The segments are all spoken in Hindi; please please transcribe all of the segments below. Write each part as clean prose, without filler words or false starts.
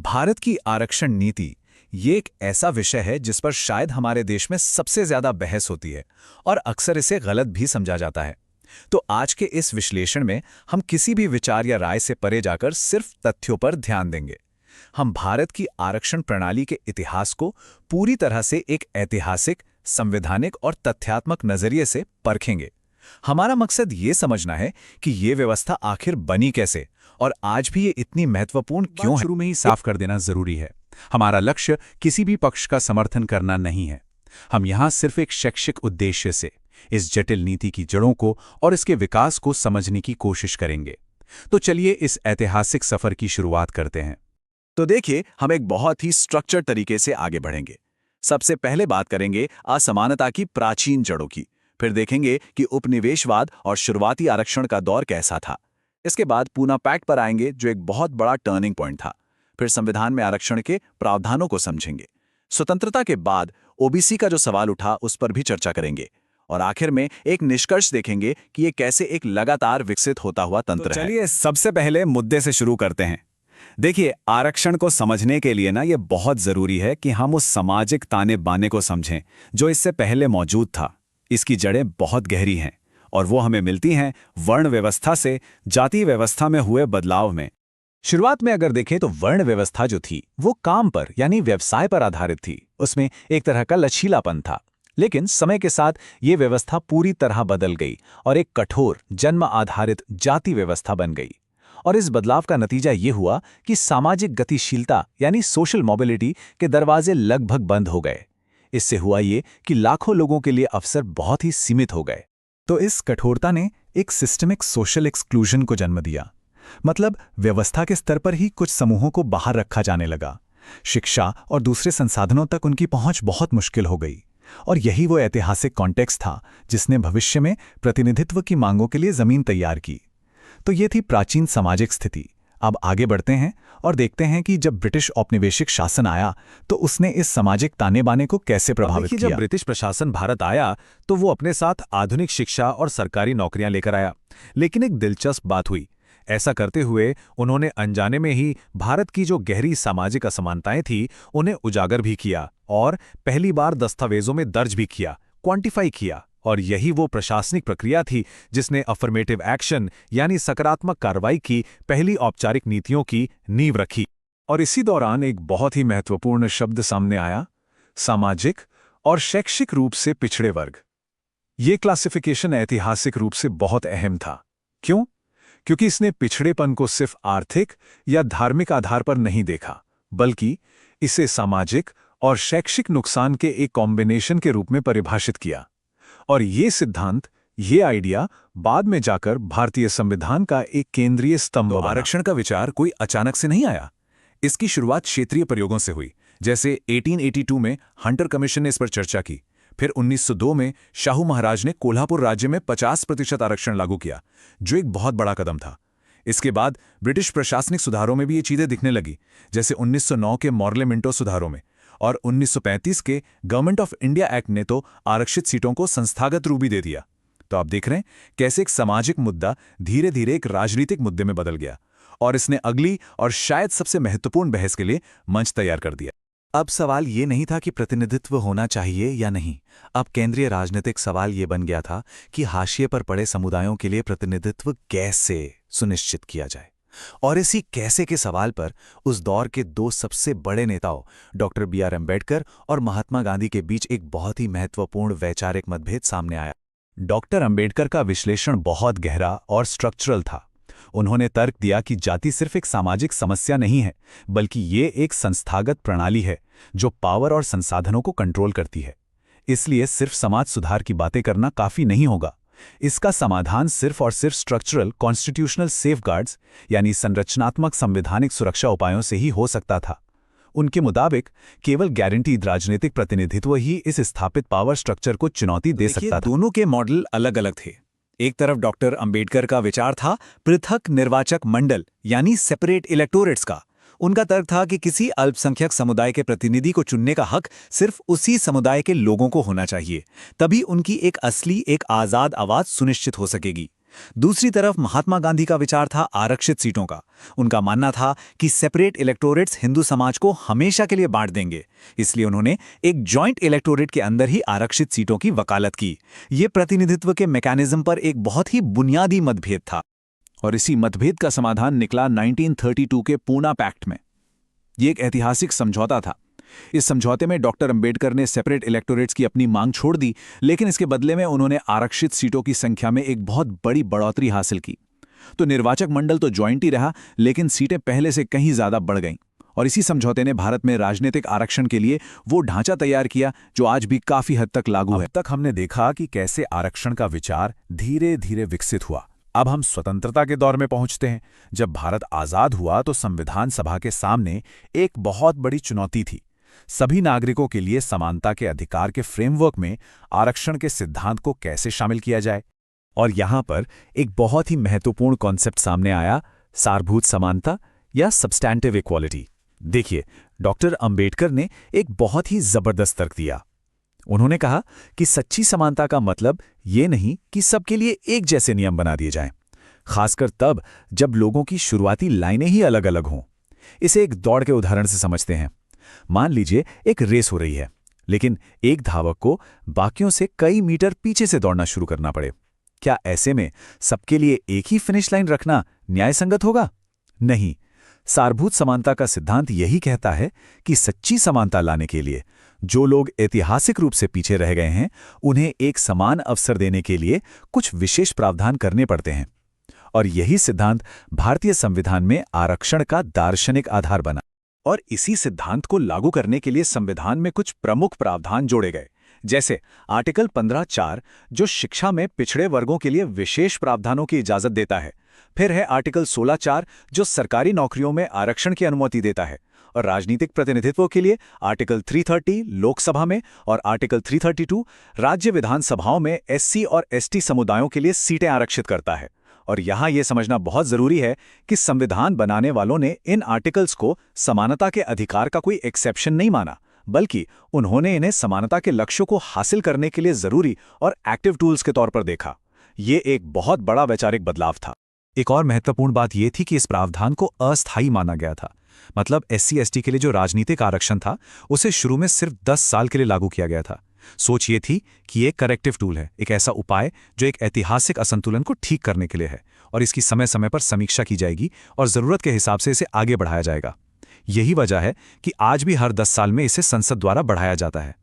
भारत की आरक्षण नीति ये एक ऐसा विषय है जिस पर शायद हमारे देश में सबसे ज्यादा बहस होती है और अक्सर इसे गलत भी समझा जाता है। तो आज के इस विश्लेषण में हम किसी भी विचार या राय से परे जाकर सिर्फ तथ्यों पर ध्यान देंगे। हम भारत की आरक्षण प्रणाली के इतिहास को पूरी तरह से एक ऐतिहासिक, संवैधानिक और तथ्यात्मक नजरिए से परखेंगे। हमारा मकसद ये समझना है कि ये व्यवस्था आखिर बनी कैसे और आज भी ये इतनी महत्वपूर्ण क्यों है। शुरू में ही साफ कर देना जरूरी है, हमारा लक्ष्य किसी भी पक्ष का समर्थन करना नहीं है। हम यहाँ सिर्फ एक शैक्षिक उद्देश्य से इस जटिल नीति की जड़ों को और इसके विकास को समझने की कोशिश करेंगे। तो चलिए इस ऐतिहासिक सफर की शुरुआत करते हैं। तो देखिए, हम एक बहुत ही स्ट्रक्चर्ड तरीके से आगे बढ़ेंगे। सबसे पहले बात करेंगे असमानता की प्राचीन जड़ों की, फिर देखेंगे कि उपनिवेशवाद और शुरुआती आरक्षण का दौर कैसा था। इसके बाद पूना पैक्ट पर आएंगे जो एक बहुत बड़ा टर्निंग पॉइंट था। फिर संविधान में आरक्षण के प्रावधानों को समझेंगे। स्वतंत्रता के बाद ओबीसी का जो सवाल उठा उस पर भी चर्चा करेंगे और आखिर में एक निष्कर्ष देखेंगे कि ये कैसे एक लगातार विकसित होता हुआ तंत्र है। चलिए सबसे पहले मुद्दे से शुरू करते हैं। देखिए, आरक्षण को समझने के लिए ना ये बहुत जरूरी है कि हम उस सामाजिक ताने बाने को समझें जो इससे पहले मौजूद था। इसकी जड़ें बहुत गहरी हैं और वो हमें मिलती हैं वर्ण व्यवस्था से जाति व्यवस्था में हुए बदलाव में। शुरुआत में अगर देखें तो वर्ण व्यवस्था जो थी वो काम पर यानी व्यवसाय पर आधारित थी। उसमें एक तरह का लचीलापन था, लेकिन समय के साथ ये व्यवस्था पूरी तरह बदल गई और एक कठोर जन्म आधारित जाति व्यवस्था बन गई। और इस बदलाव का नतीजा ये हुआ कि सामाजिक गतिशीलता यानी सोशल मोबिलिटी के दरवाजे लगभग बंद हो गए। इससे हुआ ये कि लाखों लोगों के लिए अवसर बहुत ही सीमित हो गए। तो इस कठोरता ने एक सिस्टमिक सोशल एक्सक्लूजन को जन्म दिया। मतलब व्यवस्था के स्तर पर ही कुछ समूहों को बाहर रखा जाने लगा। शिक्षा और दूसरे संसाधनों तक उनकी पहुंच बहुत मुश्किल हो गई। और यही वो ऐतिहासिक कॉन्टेक्स्ट था जिसने भविष्य में प्रतिनिधित्व की मांगों के लिए जमीन तैयार की। तो ये थी प्राचीन सामाजिक स्थिति। अब आगे बढ़ते हैं और देखते हैं कि जब ब्रिटिश औपनिवेशिक शासन आया तो उसने इस सामाजिक ताने बाने को कैसे प्रभावित किया। जब ब्रिटिश प्रशासन भारत आया तो वो अपने साथ आधुनिक शिक्षा और सरकारी नौकरियां लेकर आया। लेकिन एक दिलचस्प बात हुई। ऐसा करते हुए उन्होंने अनजाने में ही भारत की जो गहरी सामाजिक असमानताएं थी उन्हें उजागर भी किया और पहली बार दस्तावेजों में दर्ज भी किया, क्वांटिफाई किया। और यही वो प्रशासनिक प्रक्रिया थी जिसने अफर्मेटिव एक्शन यानी सकारात्मक कार्रवाई की पहली औपचारिक नीतियों की नींव रखी। और इसी दौरान एक बहुत ही महत्वपूर्ण शब्द सामने आया, सामाजिक और शैक्षिक रूप से पिछड़े वर्ग। ये क्लासिफिकेशन ऐतिहासिक रूप से बहुत अहम था। क्यों? क्योंकि इसने पिछड़ेपन को सिर्फ आर्थिक या धार्मिक आधार पर नहीं देखा, बल्कि इसे सामाजिक और शैक्षिक नुकसान के एक कॉम्बिनेशन के रूप में परिभाषित किया। और ये सिद्धांत, ये आइडिया बाद में जाकर भारतीय संविधान का एक केंद्रीय स्तंभ बना। आरक्षण का विचार कोई अचानक से नहीं आया। इसकी शुरुआत क्षेत्रीय प्रयोगों से हुई। जैसे 1882 में हंटर कमीशन ने इस पर चर्चा की। फिर 1902 में शाहू महाराज ने कोल्हापुर राज्य में 50% आरक्षण लागू किया, जो एक बहुत बड़ा कदम था। इसके बाद ब्रिटिश प्रशासनिक सुधारों में भी ये चीजें दिखने लगी, जैसे 1909 के मॉर्ले मिंटो सुधारों में। और 1935 के गवर्नमेंट ऑफ इंडिया एक्ट ने तो आरक्षित सीटों को संस्थागत रूप भी दे दिया। तो आप देख रहे हैं कैसे एक सामाजिक मुद्दा धीरे धीरे एक राजनीतिक मुद्दे में बदल गया और इसने अगली और शायद सबसे महत्वपूर्ण बहस के लिए मंच तैयार कर दिया। अब सवाल ये नहीं था कि प्रतिनिधित्व होना चाहिए या नहीं। अब केंद्रीय राजनीतिक सवाल ये बन गया था कि हाशिए पर पड़े समुदायों के लिए प्रतिनिधित्व कैसे सुनिश्चित किया जाए। और इसी कैसे के सवाल पर उस दौर के दो सबसे बड़े नेताओं डॉक्टर बी.आर. अम्बेडकर और महात्मा गांधी के बीच एक बहुत ही महत्वपूर्ण वैचारिक मतभेद सामने आया। डॉक्टर अम्बेडकर का विश्लेषण बहुत गहरा और स्ट्रक्चरल था। उन्होंने तर्क दिया कि जाति सिर्फ एक सामाजिक समस्या नहीं है, बल्कि ये एक संस्थागत प्रणाली है जो पावर और संसाधनों को कंट्रोल करती है। इसलिए सिर्फ समाज सुधार की बातें करना काफी नहीं होगा। इसका समाधान सिर्फ और सिर्फ स्ट्रक्चरल कॉन्स्टिट्यूशनल सेफगार्ड्स यानी संरचनात्मक संवैधानिक सुरक्षा उपायों से ही हो सकता था। उनके मुताबिक केवल गारंटीड राजनीतिक प्रतिनिधित्व ही इस स्थापित पावर स्ट्रक्चर को चुनौती दे सकता था। दोनों के मॉडल अलग अलग थे। एक तरफ डॉक्टर अंबेडकर का विचार था पृथक निर्वाचक मंडल यानी सेपरेट इलेक्टोरेट्स का। उनका तर्क था कि किसी अल्पसंख्यक समुदाय के प्रतिनिधि को चुनने का हक सिर्फ उसी समुदाय के लोगों को होना चाहिए, तभी उनकी एक असली एक आजाद आवाज सुनिश्चित हो सकेगी। दूसरी तरफ महात्मा गांधी का विचार था आरक्षित सीटों का। उनका मानना था कि सेपरेट इलेक्टोरेट्स हिंदू समाज को हमेशा के लिए बांट देंगे, इसलिए उन्होंने एक जॉइंट इलेक्टोरेट के अंदर ही आरक्षित सीटों की वकालत की। ये प्रतिनिधित्व के मैकेनिज्म पर एक बहुत ही बुनियादी मतभेद था। और इसी मतभेद का समाधान निकला 1932 के पूना पैक्ट में। ये एक ऐतिहासिक समझौता था। इस समझौते में डॉक्टर अंबेडकर ने सेपरेट इलेक्टोरेट्स की अपनी मांग छोड़ दी, लेकिन इसके बदले में उन्होंने आरक्षित सीटों की संख्या में एक बहुत बड़ी बढ़ोतरी हासिल की। तो निर्वाचक मंडल तो जॉइंट ही रहा, लेकिन सीटें पहले से कहीं ज्यादा बढ़ गईं। और इसी समझौते ने भारत में राजनीतिक आरक्षण के लिए वो ढांचा तैयार किया जो आज भी काफी हद तक लागू है। अब तक हमने देखा कि कैसे आरक्षण का विचार धीरे धीरे विकसित हुआ। अब हम स्वतंत्रता के दौर में पहुंचते हैं। जब भारत आजाद हुआ तो संविधान सभा के सामने एक बहुत बड़ी चुनौती थी। सभी नागरिकों के लिए समानता के अधिकार के फ्रेमवर्क में आरक्षण के सिद्धांत को कैसे शामिल किया जाए। और यहां पर एक बहुत ही महत्वपूर्ण कॉन्सेप्ट सामने आया, सारभूत समानता या सब्सटैंटिव इक्वालिटी। देखिए, डॉक्टर अंबेडकर ने एक बहुत ही जबरदस्त तर्क दिया। उन्होंने कहा कि सच्ची समानता का मतलब ये नहीं कि सबके लिए एक जैसे नियम बना दिए जाएं, खासकर तब जब लोगों की शुरुआती लाइनें ही अलग अलग हों। इसे एक दौड़ के उदाहरण से समझते हैं। मान लीजिए एक रेस हो रही है, लेकिन एक धावक को बाकियों से कई मीटर पीछे से दौड़ना शुरू करना पड़े। क्या ऐसे में सबके लिए एक ही फिनिश लाइन रखना न्यायसंगत होगा? नहीं। सारभूत समानता का सिद्धांत यही कहता है कि सच्ची समानता लाने के लिए जो लोग ऐतिहासिक रूप से पीछे रह गए हैं, उन्हें एक समान अवसर देने के लिए कुछ विशेष प्रावधान करने पड़ते हैं। और यही सिद्धांत भारतीय संविधान में आरक्षण का दार्शनिक आधार बना। और इसी सिद्धांत को लागू करने के लिए संविधान में कुछ प्रमुख प्रावधान जोड़े गए, जैसे आर्टिकल 15(4) जो शिक्षा में पिछड़े वर्गों के लिए विशेष प्रावधानों की इजाजत देता है। फिर है आर्टिकल 16(4) जो सरकारी नौकरियों में आरक्षण की अनुमति देता है। और राजनीतिक प्रतिनिधित्व के लिए आर्टिकल 330 लोकसभा में और आर्टिकल 332 राज्य विधानसभाओं में एससी और एसटी समुदायों के लिए सीटें आरक्षित करता है। और यहां यह समझना बहुत जरूरी है कि संविधान बनाने वालों ने इन आर्टिकल्स को समानता के अधिकार का कोई एक्सेप्शन नहीं माना, बल्कि उन्होंने इन्हें समानता के लक्ष्यों को हासिल करने के लिए जरूरी और एक्टिव टूल्स के तौर पर देखा। ये एक बहुत बड़ा वैचारिक बदलाव था। एक और महत्वपूर्ण बात यह थी कि इस प्रावधान को अस्थायी माना गया था। मतलब एससी एसटी के लिए जो राजनीतिक आरक्षण था, उसे शुरू में सिर्फ 10 साल के लिए लागू किया गया था। सोच ये थी कि ये करेक्टिव टूल है, एक ऐसा उपाय जो एक ऐतिहासिक असंतुलन को ठीक करने के लिए है, और इसकी समय समय पर समीक्षा की जाएगी और जरूरत के हिसाब से इसे आगे बढ़ाया जाएगा। यही वजह है कि आज भी हर 10 साल में इसे संसद द्वारा बढ़ाया जाता है।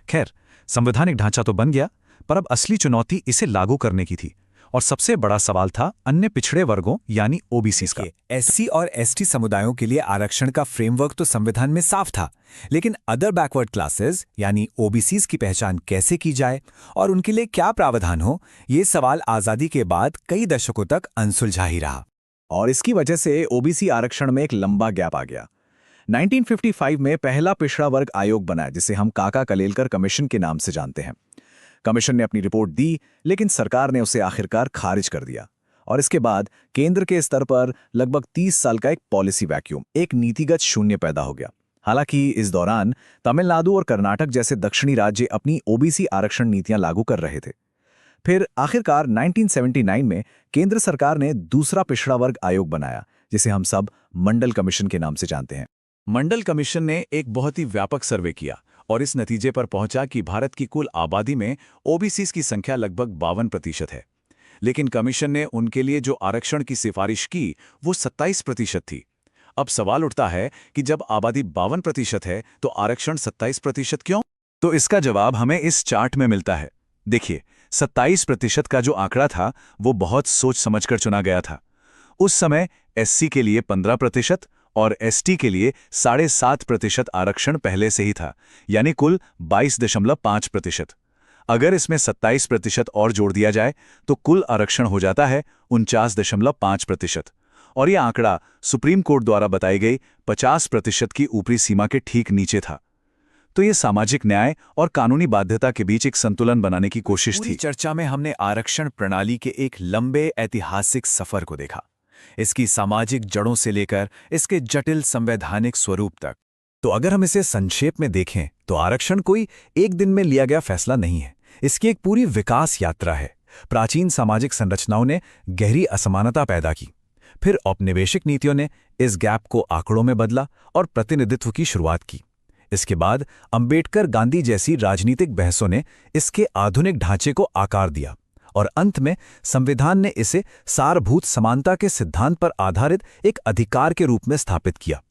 खैर, संवैधानिक ढांचा तो बन गया, पर अब असली चुनौती इसे लागू करने की थी। और सबसे बड़ा सवाल था अन्य पिछड़े वर्गों यानी ओबीसीज का। एससी और एसटी समुदायों के लिए आरक्षण का फ्रेमवर्क तो संविधान में साफ था, लेकिन अदर बैकवर्ड क्लासेस यानी ओबीसीज की पहचान कैसे की जाए और उनके लिए क्या प्रावधान हो, ये सवाल आजादी के बाद कई दशकों तक अनसुलझा ही रहा। और इसकी वजह से ओबीसी आरक्षण में एक लंबा गैप आ गया। 1955 में पहला पिछड़ा वर्ग आयोग बना, जिसे हम काका कलेलकर कमीशन के नाम से जानते हैं। कमीशन ने अपनी रिपोर्ट दी, लेकिन सरकार ने उसे आखिरकार खारिज कर दिया। और इसके बाद केंद्र के स्तर पर लगभग 30 साल का एक पॉलिसी वैक्यूम, एक नीतिगत शून्य पैदा हो गया। हालांकि इस दौरान तमिलनाडु और कर्नाटक जैसे दक्षिणी राज्य अपनी ओबीसी आरक्षण नीतियां लागू कर रहे थे। फिर आखिरकार 1979 में केंद्र सरकार ने दूसरा पिछड़ा वर्ग आयोग बनाया, जिसे हम सब मंडल कमीशन के नाम से जानते हैं। मंडल कमीशन ने एक बहुत ही व्यापक सर्वे किया और इस नतीजे पर पहुंचा कि भारत की कुल आबादी में ओबीसीज की संख्या लगभग 52% है। लेकिन कमीशन ने उनके लिए जो आरक्षण की सिफारिश की वो 27% थी। अब सवाल उठता है कि जब आबादी 52% है तो आरक्षण 27% क्यों? तो इसका जवाब हमें इस चार्ट में मिलता है। देखिए, 27% का जो आंकड़ा था वो बहुत सोच समझकर चुना गया था। उस समय एससी के लिए 15% और एसटी के लिए 7.5% आरक्षण पहले से ही था, यानी कुल 22.5%। अगर इसमें 27% और जोड़ दिया जाए तो कुल आरक्षण हो जाता है 49.5%। और यह आंकड़ा सुप्रीम कोर्ट द्वारा बताई गई 50% की ऊपरी सीमा के ठीक नीचे था। तो ये सामाजिक न्याय और कानूनी बाध्यता के बीच एक संतुलन बनाने की कोशिश थी। चर्चा में हमने आरक्षण प्रणाली के एक लंबे ऐतिहासिक सफर को देखा, इसकी सामाजिक जड़ों से लेकर इसके जटिल संवैधानिक स्वरूप तक। तो अगर हम इसे संक्षेप में देखें तो आरक्षण कोई एक दिन में लिया गया फैसला नहीं है, इसकी एक पूरी विकास यात्रा है। प्राचीन सामाजिक संरचनाओं ने गहरी असमानता पैदा की। फिर औपनिवेशिक नीतियों ने इस गैप को आंकड़ों में बदला और प्रतिनिधित्व की शुरुआत की। इसके बाद अंबेडकर गांधी जैसी राजनीतिक बहसों ने इसके आधुनिक ढांचे को आकार दिया और अंत में संविधान ने इसे सारभूत समानता के सिद्धांत पर आधारित एक अधिकार के रूप में स्थापित किया।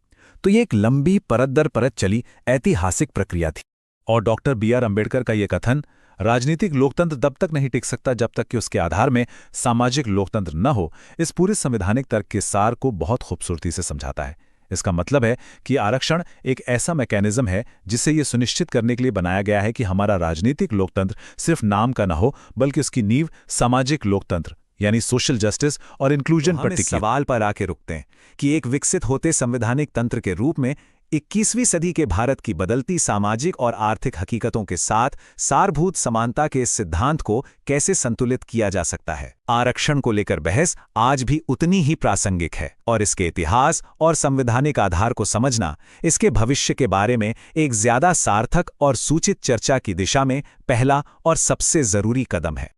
तो ये एक लंबी परत दर परत चली ऐतिहासिक प्रक्रिया थी। और डॉक्टर बी.आर. अम्बेडकर का ये कथन, राजनीतिक लोकतंत्र तब तक नहीं टिक सकता जब तक कि उसके आधार में सामाजिक लोकतंत्र न हो, इस पूरे संवैधानिक तर्क के सार को बहुत खूबसूरती से समझाता है। इसका मतलब है कि आरक्षण एक ऐसा मैकेनिज्म है जिसे ये सुनिश्चित करने के लिए बनाया गया है कि हमारा राजनीतिक लोकतंत्र सिर्फ नाम का न हो, बल्कि उसकी नींव सामाजिक लोकतंत्र यानी सोशल जस्टिस और इंक्लूजन पर टिकी। सवाल पर आके रुकते हैं कि एक विकसित होते संवैधानिक तंत्र के रूप में 21वीं सदी के भारत की बदलती सामाजिक और आर्थिक हकीकतों के साथ सारभूत समानता के इस सिद्धांत को कैसे संतुलित किया जा सकता है। आरक्षण को लेकर बहस आज भी उतनी ही प्रासंगिक है और इसके इतिहास और संवैधानिक आधार को समझना इसके भविष्य के बारे में एक ज्यादा सार्थक और सूचित चर्चा की दिशा में पहला और सबसे जरूरी कदम है।